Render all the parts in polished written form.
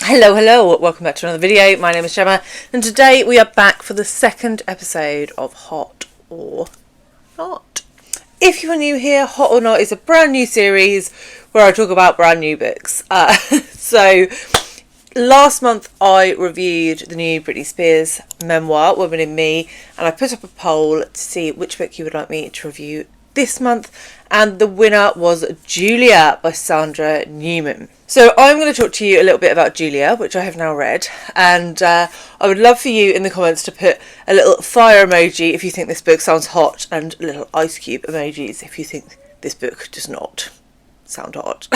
Hello, welcome back to another video. My name is Gemma and today we are back for the second episode of Hot or Not. If you are new here, Hot or Not is a brand new series where I talk about brand new books. So last month I reviewed the new Britney Spears memoir, Woman in Me, and I put up a poll to see which book you would like me to review this month, and the winner was Julia by Sandra Newman. So I'm going to talk to you a little bit about Julia, which I have now read, and I would love for you in the comments to put a little fire emoji if you think this book sounds hot, and little ice cube emojis if you think this book does not sound hot.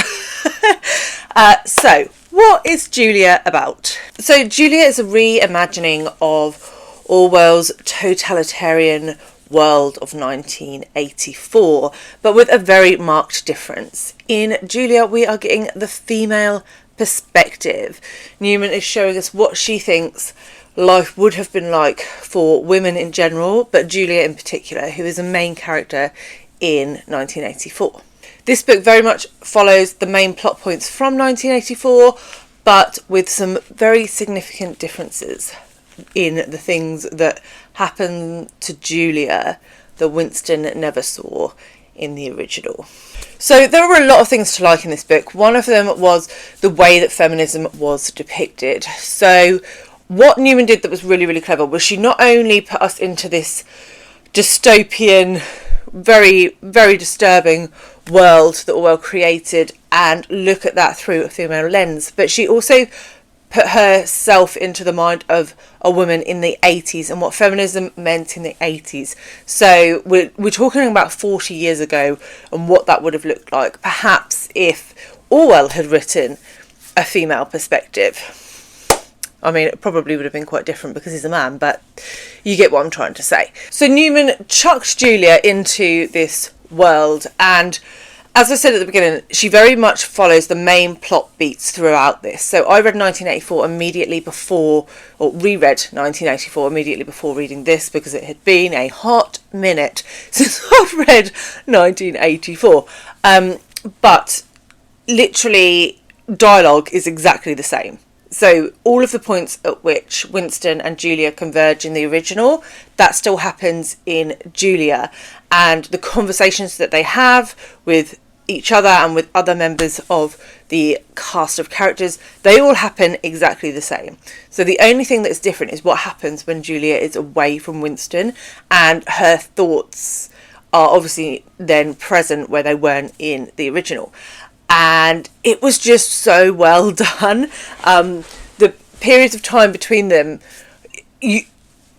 So what is Julia about? So Julia is a reimagining of Orwell's totalitarian world of 1984, but with a very marked difference. In Julia, we are getting the female perspective. Newman is showing us what she thinks life would have been like for women in general, but Julia in particular, who is a main character in 1984. This book very much follows the main plot points from 1984, but with some very significant differences in the things that happen to Julia that Winston never saw in the original. So there were a lot of things to like in this book. One of them was the way that feminism was depicted. So what Newman did that was really, really clever was she not only put us into this dystopian, very, very disturbing world that Orwell created and look at that through a female lens, but she also put herself into the mind of a woman in the 80s and what feminism meant in the 80s. So we're talking about 40 years ago and what that would have looked like, perhaps if Orwell had written a female perspective. I mean, it probably would have been quite different because he's a man, but you get what I'm trying to say. So Newman chucked Julia into this world, and as I said at the beginning, she very much follows the main plot beats throughout this. So I read 1984 immediately before, or reread 1984 immediately before reading this, because it had been a hot minute since I'd read 1984. But literally, dialogue is exactly the same. So all of the points at which Winston and Julia converge in the original, that still happens in Julia. And the conversations that they have with each other and with other members of the cast of characters, they all happen exactly the same. So the only thing that's different is what happens when Julia is away from Winston, and her thoughts are obviously then present where they weren't in the original. And it was just so well done. The periods of time between them, in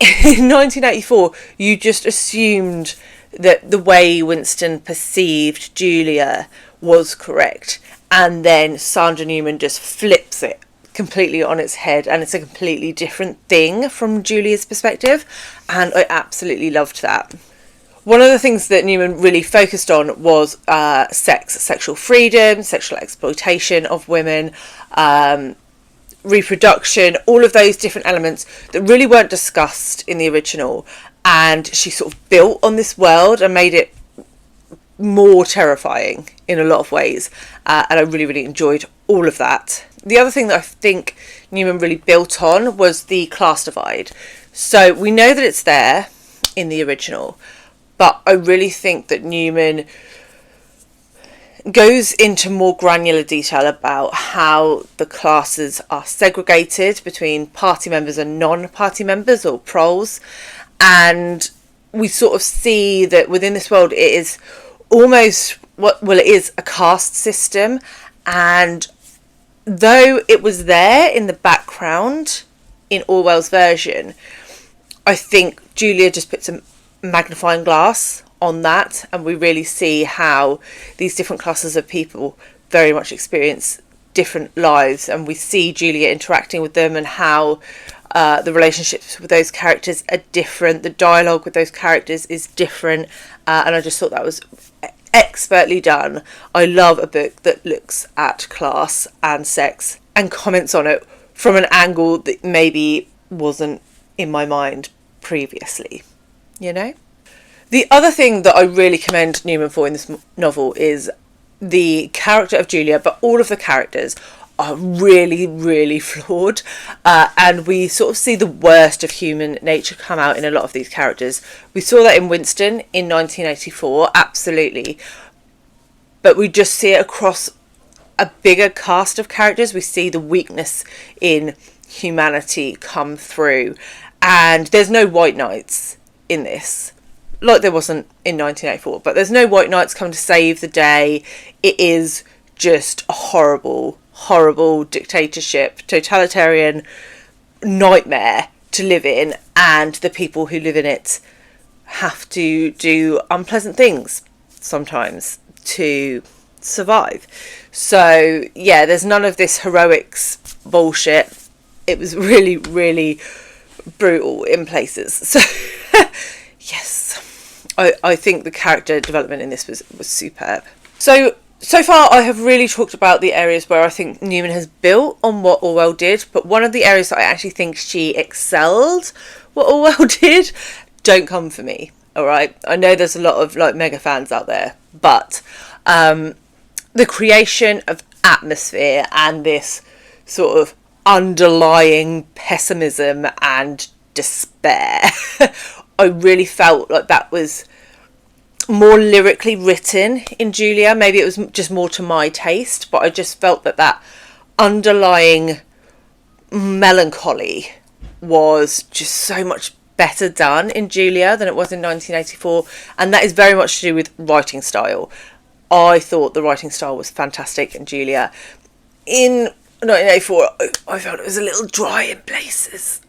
1984, you just assumed that the way Winston perceived Julia was correct. And then Sandra Newman just flips it completely on its head, and it's a completely different thing from Julia's perspective. And I absolutely loved that. One of the things that Newman really focused on was sex, sexual freedom, sexual exploitation of women, reproduction, all of those different elements that really weren't discussed in the original. And she sort of built on this world and made it more terrifying in a lot of ways. And I really, really enjoyed all of that. The other thing that I think Newman really built on was the class divide. So we know that it's there in the original, but I really think that Newman goes into more granular detail about how the classes are segregated between party members and non-party members, or proles. And we sort of see that within this world it is almost, it is a caste system. And though it was there in the background in Orwell's version, I think Julia just puts a magnifying glass on that, and we really see how these different classes of people very much experience different lives, and we see Julia interacting with them and how the relationships with those characters are different, the dialogue with those characters is different, and I just thought that was expertly done. I love a book that looks at class and sex and comments on it from an angle that maybe wasn't in my mind previously, you know? The other thing that I really commend Newman for in this novel is the character of Julia, but all of the characters are really, really flawed, and we sort of see the worst of human nature come out in a lot of these characters. We saw that in Winston in 1984, absolutely, but we just see it across a bigger cast of characters. We see the weakness in humanity come through, and there's no white knights in this, like there wasn't in 1984, but there's no white knights come to save the day. It is just a horrible, horrible dictatorship, totalitarian nightmare to live in, and the people who live in it have to do unpleasant things sometimes to survive. So yeah, there's none of this heroics bullshit. It was really, really brutal in places. So yes, I think the character development in this was superb. So far I have really talked about the areas where I think Newman has built on what Orwell did, but one of the areas that I actually think she excelled what Orwell did don't come for me. Alright, I know there's a lot of like mega fans out there, but the creation of atmosphere and this sort of underlying pessimism and despair, I really felt like that was more lyrically written in Julia. Maybe it was just more to my taste, but I just felt that that underlying melancholy was just so much better done in Julia than it was in 1984, and that is very much to do with writing style. I thought the writing style was fantastic in Julia. In 1984, I felt it was a little dry in places.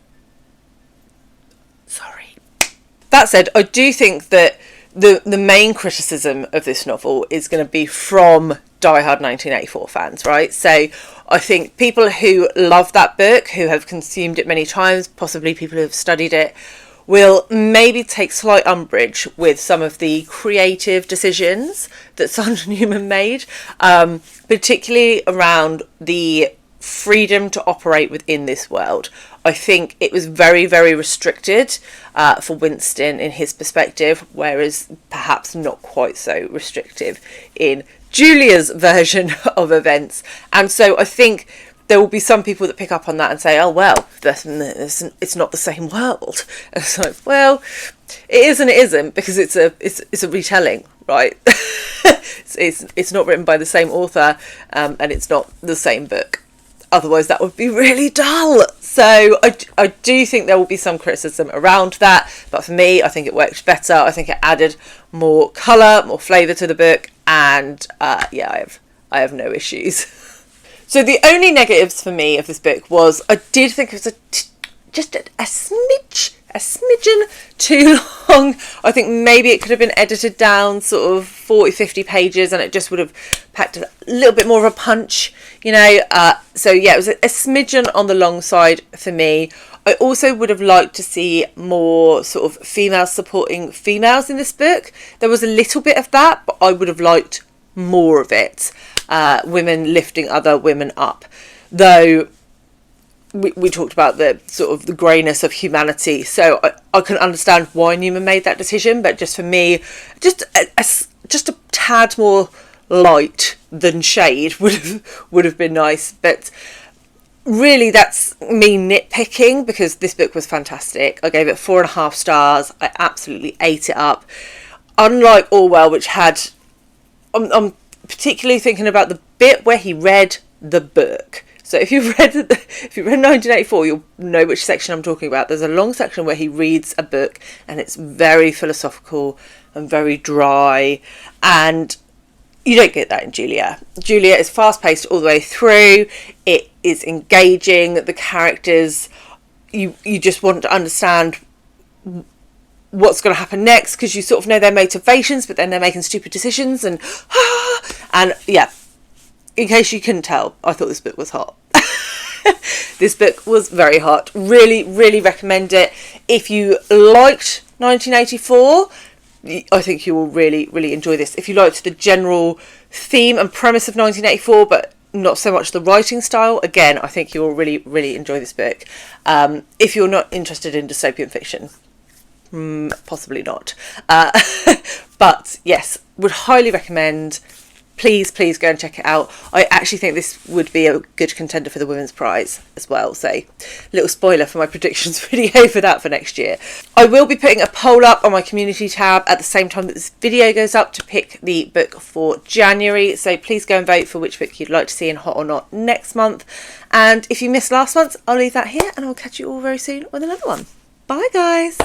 Sorry. That said, I do think that the main criticism of this novel is going to be from diehard 1984 fans, right? So I think people who love that book, who have consumed it many times, possibly people who have studied it, will maybe take slight umbrage with some of the creative decisions that Sandra Newman made, particularly around the freedom to operate within this world. I think it was very, very restricted for Winston in his perspective, whereas perhaps not quite so restrictive in Julia's version of events. And so I think there will be some people that pick up on that and say, oh, well, it's not the same world. And it's like, well, it is and it isn't, because it's a retelling, right? it's not written by the same author, and it's not the same book. Otherwise, that would be really dull. So I do think there will be some criticism around that. But for me, I think it worked better. I think it added more colour, more flavour to the book. And yeah, I have no issues. So the only negatives for me of this book was I did think it was just a smidgen too long. I think maybe it could have been edited down sort of 40-50 pages and it just would have packed a little bit more of a punch, you know. So yeah, it was a smidgen on the long side for me. I also would have liked to see more sort of females supporting females in this book. There was a little bit of that, but I would have liked more of it. Women lifting other women up. Though we talked about the sort of the greyness of humanity, so I can understand why Newman made that decision, but just for me, just a tad more light than shade would have been nice. But really, that's me nitpicking, because this book was fantastic. I gave it 4.5 stars. I absolutely ate it up. Unlike Orwell, which had, I'm particularly thinking about the bit where he read the book. So if you've read 1984, you'll know which section I'm talking about. There's a long section where he reads a book, and it's very philosophical and very dry, and you don't get that in Julia. Julia is fast-paced all the way through. It is engaging. The characters, you just want to understand what's going to happen next, because you sort of know their motivations, but then they're making stupid decisions, and yeah. In case you couldn't tell, I thought this book was hot. This book was very hot. Really, really recommend it. If you liked 1984, I think you will really, really enjoy this. If you liked the general theme and premise of 1984, but not so much the writing style, again, I think you will really, really enjoy this book. If you're not interested in dystopian fiction, possibly not. But yes, would highly recommend. please go and check it out. I actually think this would be a good contender for the Women's Prize as well, so little spoiler for my predictions video for that for next year. I will be putting a poll up on my community tab at the same time that this video goes up to pick the book for January, so please go and vote for which book you'd like to see in Hot or Not next month. And if you missed last month, I'll leave that here, and I'll catch you all very soon with another one. Bye guys!